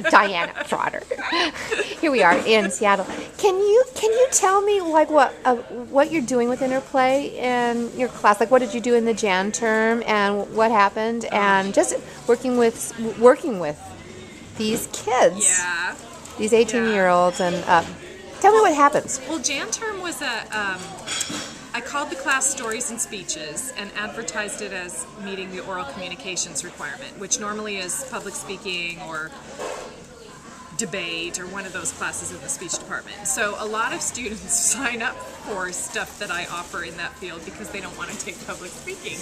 Diana Trotter. Here we are in Seattle. Can you tell me like what you're doing with Interplay in your class? Like what did you do in the Jan term and what happened? And just working with these kids, Yeah. these 18-year-olds, and tell me what happens. Well, Jan term was I called the class Stories and Speeches and advertised it as meeting the oral communications requirement, which normally is public speaking or debate or one of those classes in the speech department. So a lot of students sign up for stuff that I offer in that field because they don't want to take public speaking.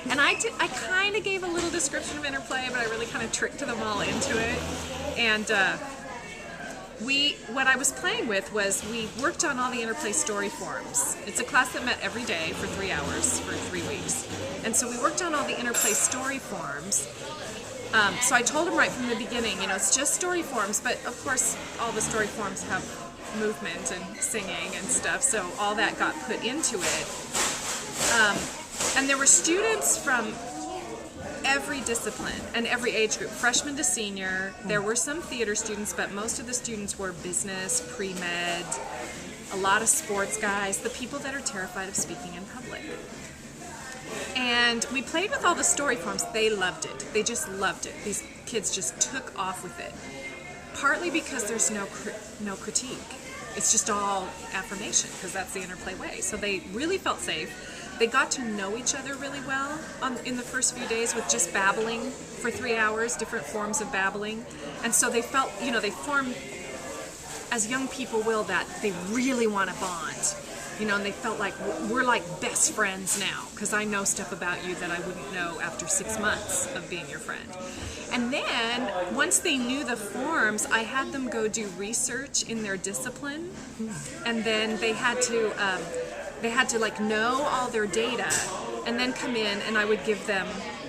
And I kind of gave a little description of Interplay, but I really kind of tricked them all into it. And what I was playing with was we worked on all the Interplay story forms. It's a class that met every day for 3 hours for 3 weeks. And so we worked on all the Interplay story forms. So I told them right from the beginning, it's just story forms, but of course all the story forms have movement and singing and stuff, so all that got put into it. And there were students from every discipline and every age group, freshman to senior. There were some theater students, but most of the students were business, pre-med, a lot of sports guys, the people that are terrified of speaking in public. And we played with all the story forms. They loved it. They just loved it. These kids just took off with it. Partly because there's no critique. It's just all affirmation, because that's the Interplay way. So they really felt safe. They got to know each other really well in the first few days with just babbling for 3 hours, different forms of babbling. And so they felt, they formed, as young people will, that they really want to bond. And they felt like we're like best friends now because I know stuff about you that I wouldn't know after 6 months of being your friend. And then once they knew the forms, I had them go do research in their discipline, and then they had to like know all their data, and then come in and I would give them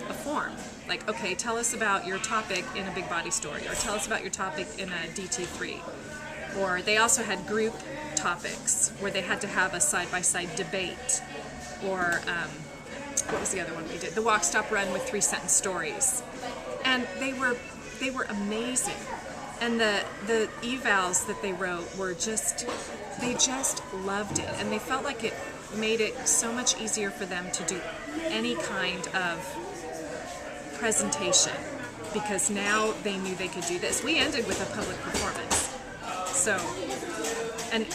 a form. Like, okay, tell us about your topic in a big body story, or tell us about your topic in a DT3. Or they also had group topics where they had to have a side-by-side debate. Or what was the other one we did? The walk, stop, run with 3-sentence stories. And they were amazing. And the evals that they wrote were they just loved it. And they felt like it made it so much easier for them to do any kind of presentation, because now they knew they could do this. We ended with a public performance. So, and